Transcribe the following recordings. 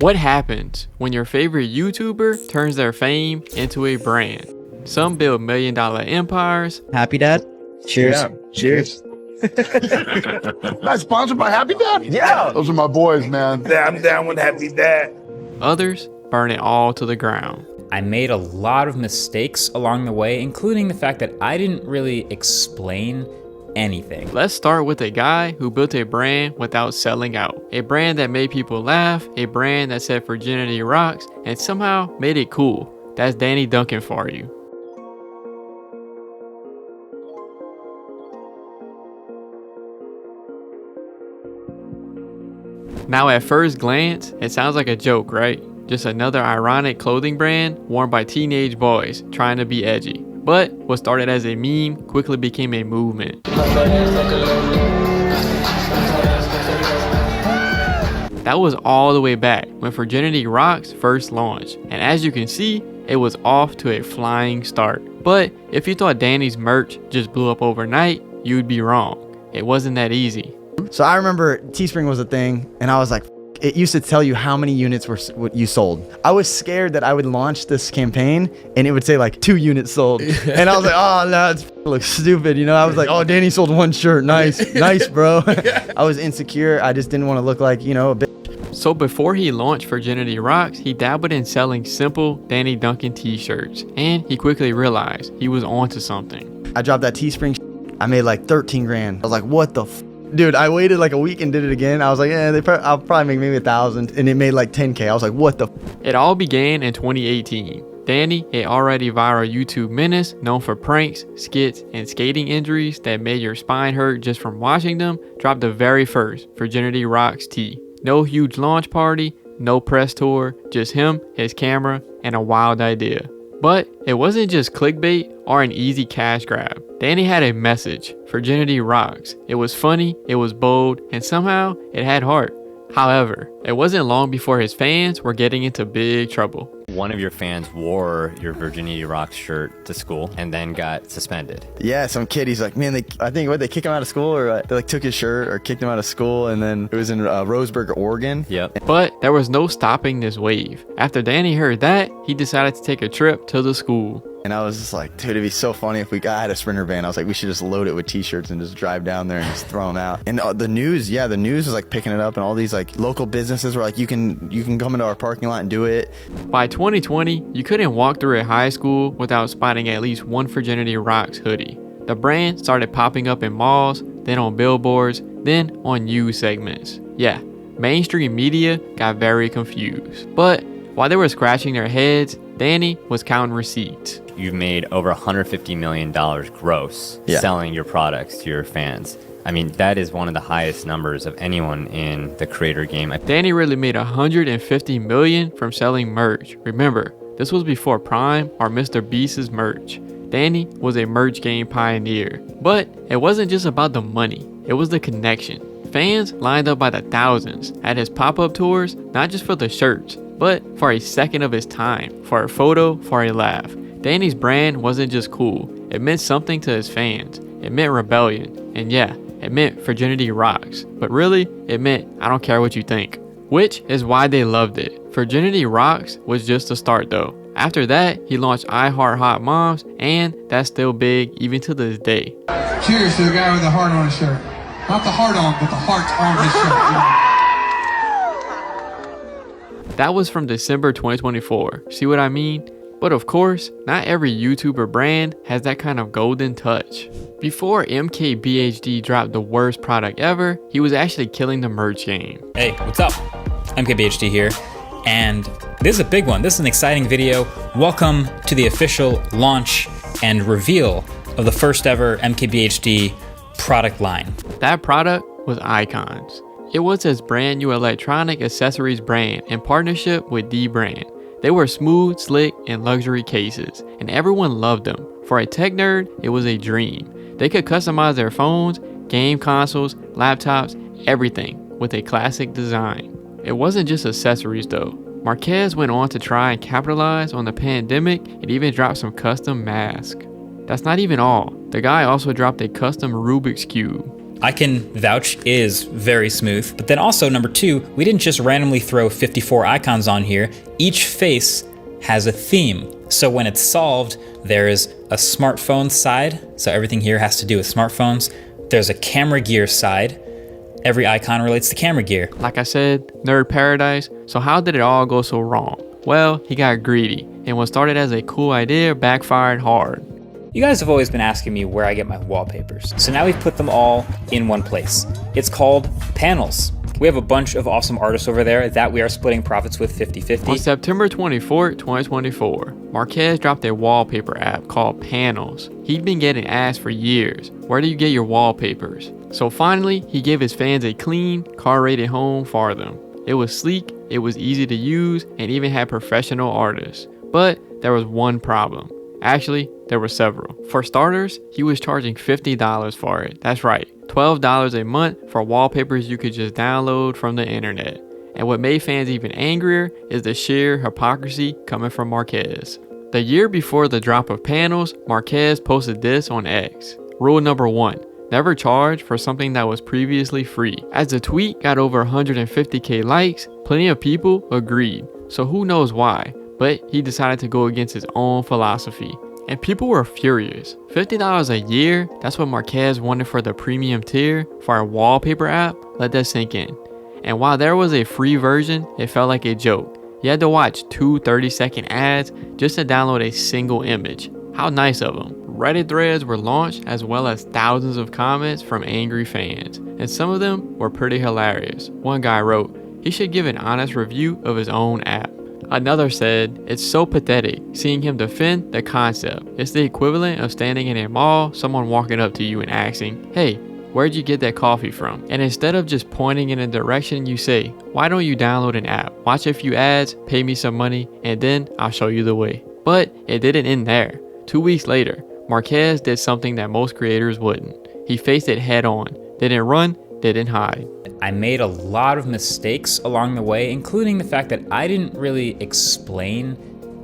What happens when your favorite YouTuber turns their fame into a brand? Some build million-dollar empires. Happy Dad? Cheers. Yeah, cheers. That's sponsored by Happy Dad? Yeah. Those are my boys, man. Yeah, I'm down with Happy Dad. Others burn it all to the ground. I made a lot of mistakes along the way, including the fact that I didn't really explain anything. Let's start with a guy who built a brand without selling out. A brand that made people laugh, a brand that said virginity rocks, and somehow made it cool. That's Danny Duncan for you. Now at first glance, it sounds like a joke, right? Just another ironic clothing brand worn by teenage boys trying to be edgy. But what started as a meme quickly became a movement. That was all the way back when Virginity Rocks first launched, and as you can see, it was off to a flying start. But if you thought Danny's merch just blew up overnight, you'd be wrong. It wasn't that easy. So I remember Teespring was a thing, and I was like, it used to tell you how many units were what you sold. I was scared that I would launch this campaign and it would say like 2 units sold. And I was like, oh no, it looks stupid. You know, I was like, oh, Danny sold 1 shirt. Nice, nice, bro. I was insecure. I just didn't want to look like, you know, a bitch. So before he launched Virginity Rocks, he dabbled in selling simple Danny Duncan t-shirts. And he quickly realized he was onto something. I dropped that Teespring. I made like 13 grand. I was like, what the f? Dude, I waited like a week and did it again. I was like, yeah, I'll probably make maybe 1,000, and it made like 10K. I was like, what the? It all began in 2018. Danny, a already viral YouTube menace known for pranks, skits, and skating injuries that made your spine hurt just from watching them, dropped the very first Virginity Rocks tee. No huge launch party, no press tour, just him, his camera, and a wild idea. But it wasn't just clickbait or an easy cash grab. Danny had a message, Virginity Rocks. It was funny, it was bold, and somehow it had heart. However, it wasn't long before his fans were getting into big trouble. One of your fans wore your Virginity Rocks shirt to school and then got suspended. Yeah, some kid, he's like, man, they kicked him out of school, or they like took his shirt or kicked him out of school, and then it was in Roseburg, Oregon. Yep. But there was no stopping this wave. After Danny heard that, he decided to take a trip to the school. And I was just like, dude, it'd be so funny if I had a Sprinter van. I was like, we should just load it with t-shirts and just drive down there and just throw them out. And the news was like picking it up, and all these like local businesses were like, you can come into our parking lot and do it. By 2020, you couldn't walk through a high school without spotting at least one Virginity Rocks hoodie. The brand started popping up in malls, then on billboards, then on news segments. Yeah, mainstream media got very confused. But while they were scratching their heads, Danny was counting receipts. You've made over $150 million gross selling your products to your fans. I mean, that is one of the highest numbers of anyone in the creator game. Danny really made $150 million from selling merch. Remember, this was before Prime or Mr. Beast's merch. Danny was a merch game pioneer. But it wasn't just about the money, it was the connection. Fans lined up by the thousands at his pop-up tours, not just for the shirts, but for a second of his time, for a photo, for a laugh. Danny's brand wasn't just cool, it meant something to his fans. It meant rebellion, and yeah, it meant Virginity Rocks. But really, it meant I don't care what you think. Which is why they loved it. Virginity Rocks was just the start though. After that, he launched I Heart Hot Moms, and that's still big even to this day. Cheers to the guy with the heart on his shirt. Not the heart on, but the heart on his shirt. That was from December 2024. See what I mean? But of course, not every YouTuber brand has that kind of golden touch. Before MKBHD dropped the worst product ever, he was actually killing the merch game. Hey, what's up? MKBHD here, and this is a big one. This is an exciting video. Welcome to the official launch and reveal of the first ever MKBHD product line. That product was Icons. It was his brand new electronic accessories brand in partnership with D-Brand. They were smooth, slick, and luxury cases, and everyone loved them. For a tech nerd, it was a dream. They could customize their phones, game consoles, laptops, everything with a classic design. It wasn't just accessories though. Marquez went on to try and capitalize on the pandemic and even dropped some custom masks. That's not even all. The guy also dropped a custom Rubik's Cube. I can vouch is very smooth. But then also, number 2, we didn't just randomly throw 54 icons on here. Each face has a theme. So when it's solved, there's a smartphone side. So everything here has to do with smartphones. There's a camera gear side. Every icon relates to camera gear. Like I said, nerd paradise. So how did it all go so wrong? Well, he got greedy, and what started as a cool idea backfired hard. You guys have always been asking me where I get my wallpapers. So now we've put them all in one place. It's called Panels. We have a bunch of awesome artists over there that we are splitting profits with 50-50. On September 24, 2024, Marquez dropped a wallpaper app called Panels. He'd been getting asked for years, where do you get your wallpapers? So finally, he gave his fans a clean, car-rated home for them. It was sleek, it was easy to use, and even had professional artists. But there was one problem. Actually, there were several. For starters, he was charging $50 for it. That's right, $12 a month for wallpapers you could just download from the internet. And what made fans even angrier is the sheer hypocrisy coming from Marquez. The year before the drop of Panels, Marquez posted this on X. Rule number 1, never charge for something that was previously free. As the tweet got over 150k likes, plenty of people agreed. So who knows why? But he decided to go against his own philosophy. And people were furious. $50 a year, that's what Marquez wanted for the premium tier for a wallpaper app? Let that sink in. And while there was a free version, it felt like a joke. You had to watch 2 30-second ads just to download a single image. How nice of them. Reddit threads were launched as well as thousands of comments from angry fans. And some of them were pretty hilarious. One guy wrote, he should give an honest review of his own app. Another said, it's so pathetic seeing him defend the concept. It's the equivalent of standing in a mall, someone walking up to you and asking, hey, where'd you get that coffee from? And instead of just pointing in a direction, you say, why don't you download an app, watch a few ads, pay me some money, and then I'll show you the way. But it didn't end there. 2 weeks later, Marquez did something that most creators wouldn't. He faced it head on, didn't run, didn't hide. I made a lot of mistakes along the way, including the fact that I didn't really explain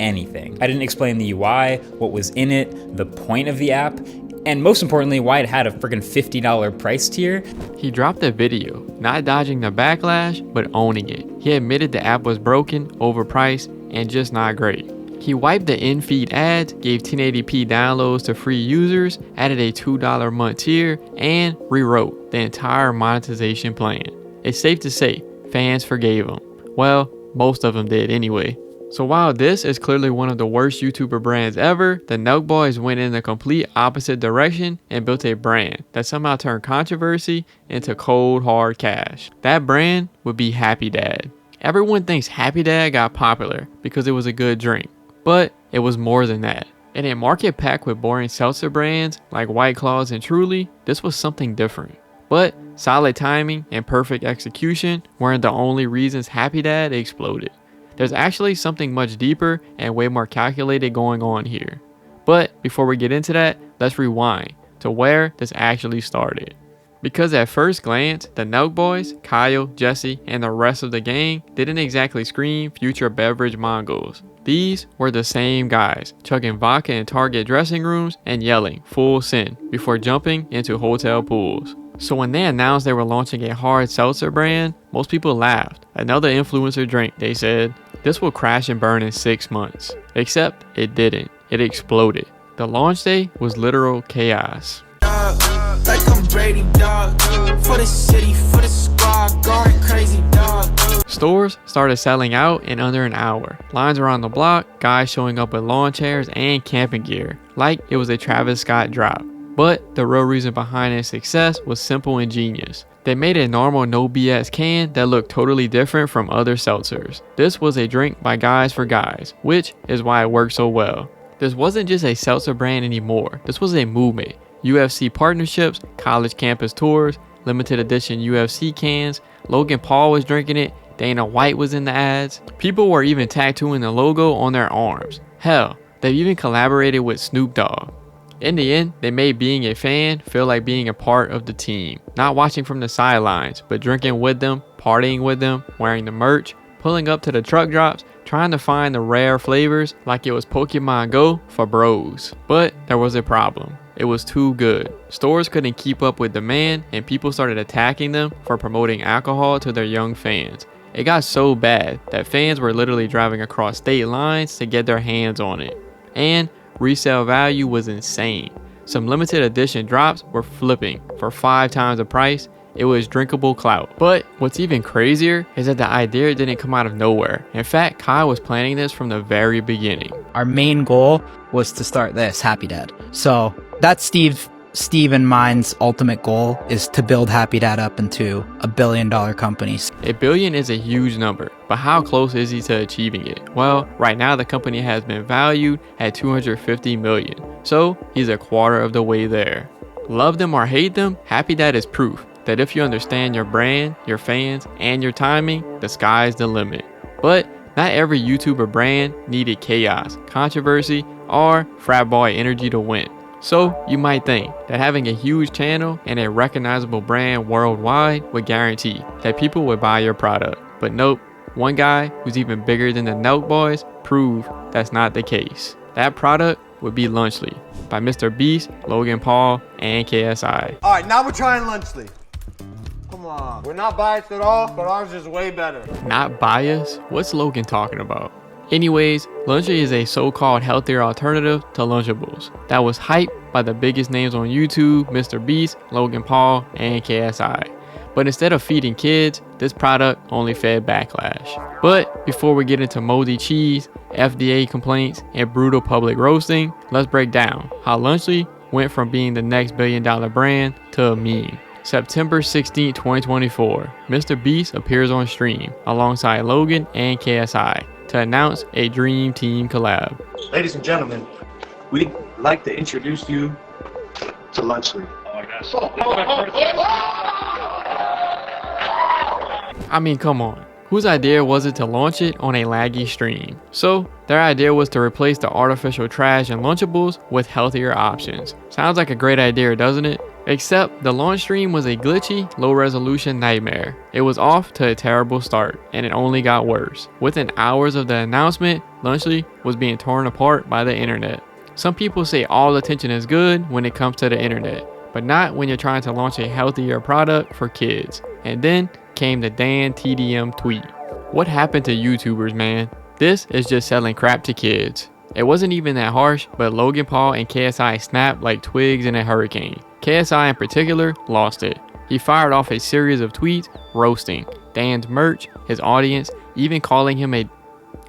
anything. I didn't explain the UI, what was in it, the point of the app, and most importantly, why it had a freaking $50 price tier. He dropped a video, not dodging the backlash, but owning it. He admitted the app was broken, overpriced, and just not great. He wiped the in-feed ads, gave 1080p downloads to free users, added a $2 a month tier, and rewrote the entire monetization plan. It's safe to say, fans forgave him. Well, most of them did anyway. So while this is clearly one of the worst YouTuber brands ever, the Nelk Boys went in the complete opposite direction and built a brand that somehow turned controversy into cold hard cash. That brand would be Happy Dad. Everyone thinks Happy Dad got popular because it was a good drink. But it was more than that. In a market packed with boring seltzer brands like White Claws and Truly, this was something different. But solid timing and perfect execution weren't the only reasons Happy Dad exploded. There's actually something much deeper and way more calculated going on here. But before we get into that, let's rewind to where this actually started. Because at first glance, the Nelk Boys, Kyle, Jesse, and the rest of the gang didn't exactly scream future beverage Mongols. These were the same guys, chugging vodka in Target dressing rooms and yelling full send before jumping into hotel pools. So when they announced they were launching a hard seltzer brand, most people laughed. Another influencer drink, they said. This will crash and burn in 6 months. Except it didn't. It exploded. The launch day was literal chaos. Like I'm Brady, dog. For the city, for the squad, going crazy, dog. Stores started selling out in under an hour. Lines around the block, guys showing up with lawn chairs and camping gear, like it was a Travis Scott drop. But the real reason behind its success was simple and genius. They made a normal no BS can that looked totally different from other seltzers. This was a drink by guys for guys, which is why it worked so well. This wasn't just a seltzer brand anymore. This was a movement. UFC partnerships, college campus tours, limited edition UFC cans. Logan Paul was drinking it. Dana White was in the ads. People were even tattooing the logo on their arms. Hell, they've even collaborated with Snoop Dogg. In the end, they made being a fan feel like being a part of the team. Not watching from the sidelines, but drinking with them, partying with them, wearing the merch, pulling up to the truck drops, trying to find the rare flavors like it was Pokemon Go for bros. But there was a problem. It was too good. Stores couldn't keep up with demand and people started attacking them for promoting alcohol to their young fans. It got so bad that fans were literally driving across state lines to get their hands on it. And resale value was insane. Some limited edition drops were flipping for 5 times the price. It was drinkable clout. But what's even crazier is that the idea didn't come out of nowhere. In fact, Kai was planning this from the very beginning. Our main goal was to start this Happy Dad. So that's Steve and mine's ultimate goal, is to build Happy Dad up into $1 billion company. $1 billion is a huge number, but how close is he to achieving it? Well, right now the company has been valued at $250 million, so he's a quarter of the way there. Love them or hate them, Happy Dad is proof that if you understand your brand, your fans, and your timing, the sky's the limit. But not every YouTuber brand needed chaos, controversy, or frat boy energy to win. So you might think that having a huge channel and a recognizable brand worldwide would guarantee that people would buy your product. But nope, one guy who's even bigger than the Nelk boys proved that's not the case. That product would be Lunchley by Mr. Beast, Logan Paul, and KSI. All right, now we're trying Lunchley. Come on. We're not biased at all, but ours is way better. Not biased? What's Logan talking about? Anyways, Lunchley is a so-called healthier alternative to Lunchables that was hyped by the biggest names on YouTube, Mr. Beast, Logan Paul, and KSI. But instead of feeding kids, this product only fed backlash. But before we get into moldy cheese, FDA complaints, and brutal public roasting, let's break down how Lunchley went from being the next billion-dollar brand to a meme. September 16, 2024, Mr. Beast appears on stream alongside Logan and KSI to announce a Dream Team collab. Ladies and gentlemen, we'd like to introduce you to Lunchley. I mean, come on. Whose idea was it to launch it on a laggy stream? So, their idea was to replace the artificial trash in Lunchables with healthier options. Sounds like a great idea, doesn't it? Except the launch stream was a glitchy, low-resolution nightmare. It was off to a terrible start, and it only got worse. Within hours of the announcement, Lunchley was being torn apart by the internet. Some people say all attention is good when it comes to the internet, but not when you're trying to launch a healthier product for kids. And then came the Dan TDM tweet. What happened to YouTubers, man? This is just selling crap to kids. It wasn't even that harsh, but Logan Paul and KSI snapped like twigs in a hurricane. KSI in particular lost it. He fired off a series of tweets roasting Dan's merch, his audience, even calling him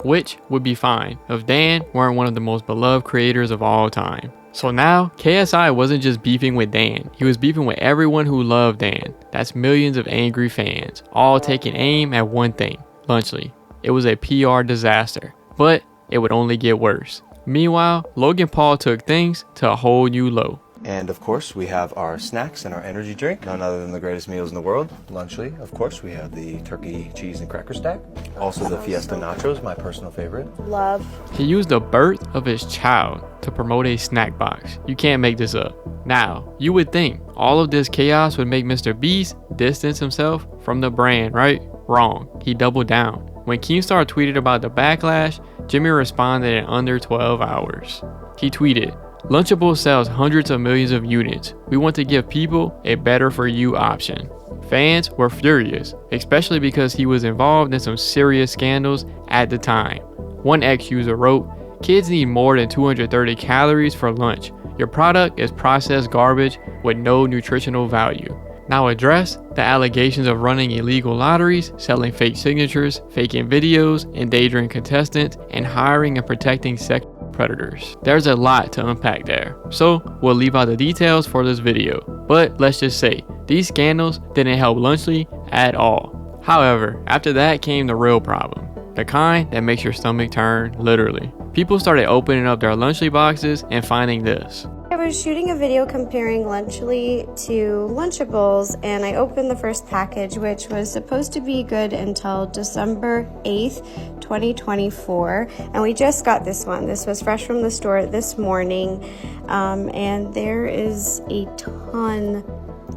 which would be fine if Dan weren't one of the most beloved creators of all time. So now, KSI wasn't just beefing with Dan, he was beefing with everyone who loved Dan. That's millions of angry fans, all taking aim at one thing, Lunchley. It was a PR disaster, but it would only get worse. Meanwhile, Logan Paul took things to a whole new low. And of course, we have our snacks and our energy drink, none other than the greatest meals in the world. Lunchley, of course, we have the turkey, cheese, and cracker stack. Also the Fiesta Nachos, my personal favorite. Love. He used the birth of his child to promote a snack box. You can't make this up. Now, you would think all of this chaos would make Mr. Beast distance himself from the brand, right? Wrong. He doubled down. When Keemstar tweeted about the backlash, Jimmy responded in under 12 hours. He tweeted, "Lunchables sells hundreds of millions of units. We want to give people a better for you option." Fans were furious, especially because he was involved in some serious scandals at the time. One ex-user wrote, "Kids need more than 230 calories for lunch. Your product is processed garbage with no nutritional value." Now address the allegations of running illegal lotteries, selling fake signatures, faking videos, endangering contestants, and hiring and protecting sex predators. There's a lot to unpack there, so we'll leave out the details for this video. But let's just say, these scandals didn't help Lunchley at all. However, after that came the real problem. The kind that makes your stomach turn, literally. People started opening up their Lunchley boxes and finding this. I was shooting a video comparing Lunchley to Lunchables, and I opened the first package, which was supposed to be good until December 8th, 2024, and we just got this one. This was fresh from the store this morning, and there is a ton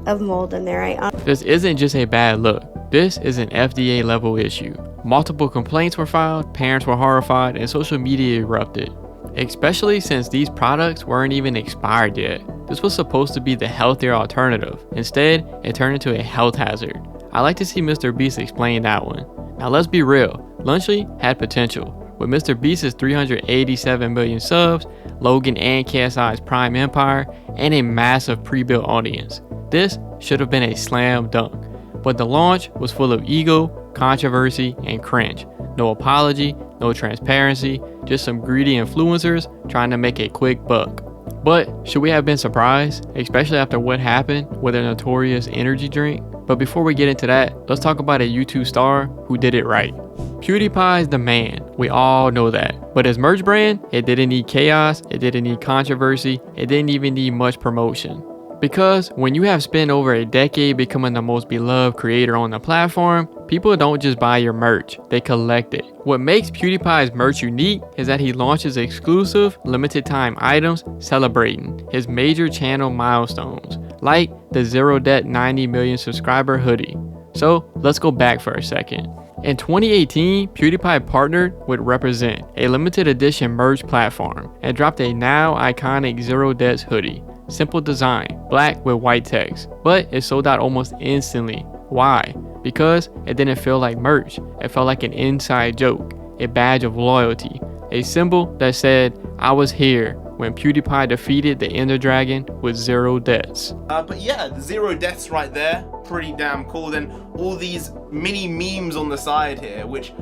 of mold in there. This isn't just a bad look. This is an FDA level issue. Multiple complaints were filed, parents were horrified, and social media erupted. especially since these products weren't even expired yet. This was supposed to be the healthier alternative. Instead, it turned into a health hazard. I like to see Mr. Beast explain that one. Now let's be real, Lunchley had potential. With Mr. Beast's 387 million subs, Logan and KSI's Prime Empire, and a massive pre-built audience, this should have been a slam dunk. But the launch was full of ego, controversy, and cringe. No apology, no transparency, just some greedy influencers trying to make a quick buck. But should we have been surprised, especially after what happened with their notorious energy drink? But before we get into that, let's talk about a YouTube star who did it right. PewDiePie is the man, we all know that. But his merch brand, it didn't need chaos, it didn't need controversy, it didn't even need much promotion. Because when you have spent over a decade becoming the most beloved creator on the platform, people don't just buy your merch, they collect it. What makes PewDiePie's merch unique is that he launches exclusive, limited time items celebrating his major channel milestones, like the Zero Debt 90 million subscriber hoodie. So let's go back for a second. In 2018, PewDiePie partnered with Represent, a limited edition merch platform, and dropped a now iconic Zero Debts hoodie. Simple design, black with white text, but it sold out almost instantly. Why? Because it didn't feel like merch, it felt like an inside joke, a badge of loyalty, a symbol that said, I was here when PewDiePie defeated the Ender Dragon with 0 deaths. But yeah, the 0 deaths right there, pretty damn cool. Then all these mini memes on the side here, which,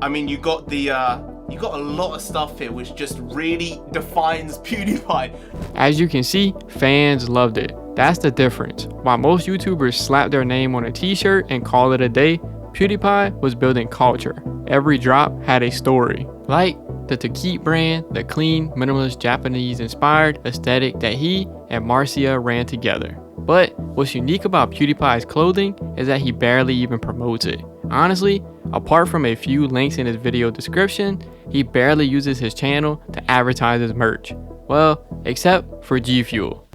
I mean, you got a lot of stuff here which just really defines PewDiePie. As you can see, fans loved it. That's the difference. While most YouTubers slap their name on a t-shirt and call it a day, PewDiePie was building culture. Every drop had a story. Like the Takit brand, the clean, minimalist, Japanese-inspired aesthetic that he and Marcia ran together. But what's unique about PewDiePie's clothing is that he barely even promotes it. Honestly, apart from a few links in his video description, he barely uses his channel to advertise his merch. Well, except for G Fuel.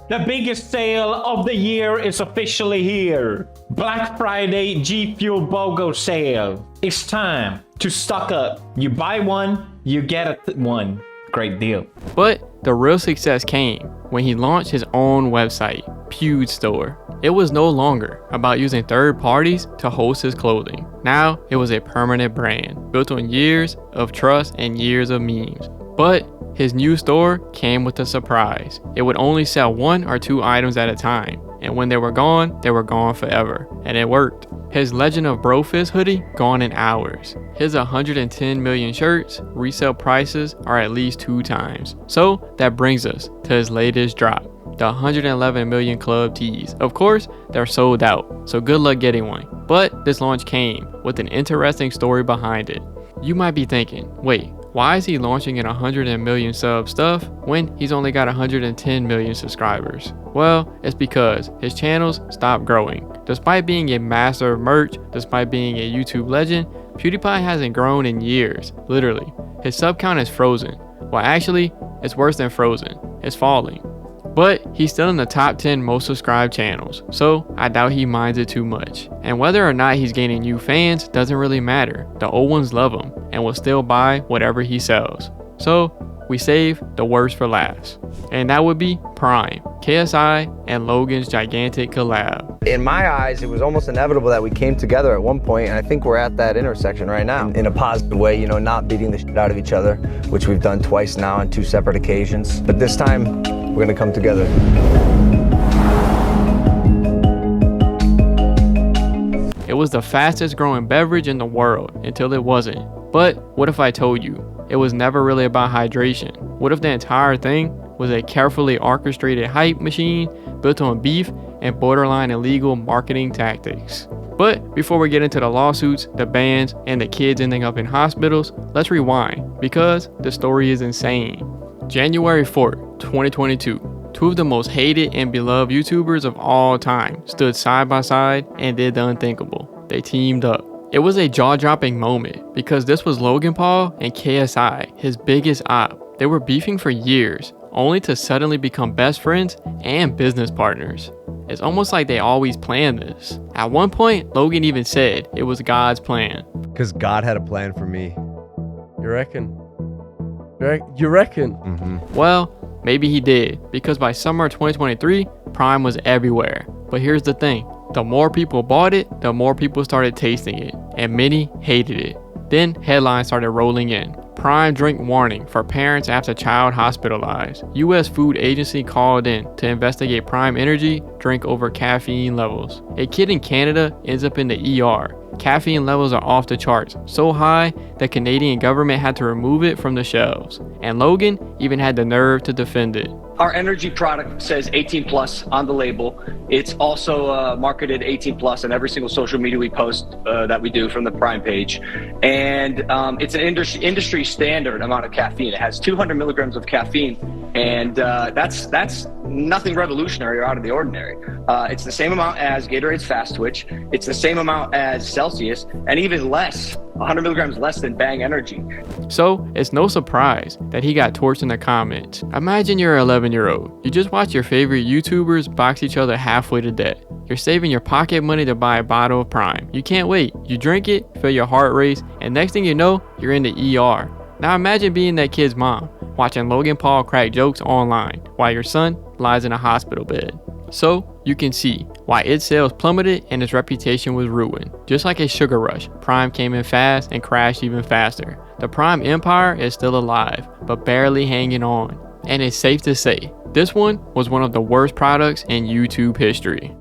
The biggest sale of the year is officially here. Black Friday G Fuel BOGO sale. It's time to stock up. You buy one, you get one. Great deal. But the real success came when he launched his own website, Pewd Store. It was no longer about using third parties to host his clothing. Now it was a permanent brand, built on years of trust and years of memes. But his new store came with a surprise. It would only sell 1 or 2 items at a time, and when they were gone forever, and it worked. His Legend of Brofist hoodie gone in hours. His 110 million shirts resale prices are at least 2 times. So that brings us to his latest drop, the 111 million club tees. Of course, they're sold out, so good luck getting one. But this launch came with an interesting story behind it. You might be thinking, wait, why is he launching in 100 million sub stuff when he's only got 110 million subscribers? Well, it's because his channels stopped growing. Despite being a master of merch, despite being a YouTube legend, PewDiePie hasn't grown in years, literally. His sub count is frozen. Well, actually, it's worse than frozen. It's falling. But he's still in the top 10 most subscribed channels, so I doubt he minds it too much. And whether or not he's gaining new fans doesn't really matter. The old ones love him and will still buy whatever he sells. So we save the worst for last. And that would be Prime, KSI, and Logan's gigantic collab. In my eyes, it was almost inevitable that we came together at one point, and I think we're at that intersection right now. In a positive way, you know, not beating the shit out of each other, which we've done twice now on 2 separate occasions. But this time, we're gonna come together. It was the fastest growing beverage in the world until it wasn't. But what if I told you it was never really about hydration? What if the entire thing was a carefully orchestrated hype machine built on beef and borderline illegal marketing tactics? But before we get into the lawsuits, the bans, and the kids ending up in hospitals, let's rewind because the story is insane. January 4th, 2022, 2 of the most hated and beloved YouTubers of all time stood side by side and did the unthinkable. They teamed up. It was a jaw-dropping moment because this was Logan Paul and KSI, his biggest op. They were beefing for years, only to suddenly become best friends and business partners. It's almost like they always planned this. At one point, Logan even said it was God's plan. Because God had a plan for me. You reckon? You reckon? Well, maybe he did, because by summer 2023, Prime was everywhere. But here's the thing, the more people bought it, the more people started tasting it, and many hated it. Then headlines started rolling in. Prime drink warning for parents after child hospitalized. U.S. Food Agency called in to investigate Prime Energy drink over caffeine levels. A kid in Canada ends up in the ER. Caffeine levels are off the charts, so high the Canadian government had to remove it from the shelves. And Logan even had the nerve to defend it. Our energy product says 18 plus on the label. It's also marketed 18 plus on every single social media we post that we do from the Prime page. And it's an industry standard amount of caffeine. It has 200 milligrams of caffeine, and that's nothing revolutionary or out of the ordinary. It's the same amount as Gatorade's Fast Twitch. It's the same amount as Celsius, and even less, 100 milligrams less than Bang Energy. So it's no surprise that he got torched in the comments. Imagine you're an 11-year-old. You just watch your favorite YouTubers box each other halfway to death. You're saving your pocket money to buy a bottle of Prime. You can't wait. You drink it, feel your heart race, and next thing you know, you're in the ER. Now imagine being that kid's mom, watching Logan Paul crack jokes online while your son lies in a hospital bed. So you can see why its sales plummeted and its reputation was ruined. Just like a sugar rush, Prime came in fast and crashed even faster. The Prime empire is still alive, but barely hanging on. And it's safe to say, this one was one of the worst products in YouTube history.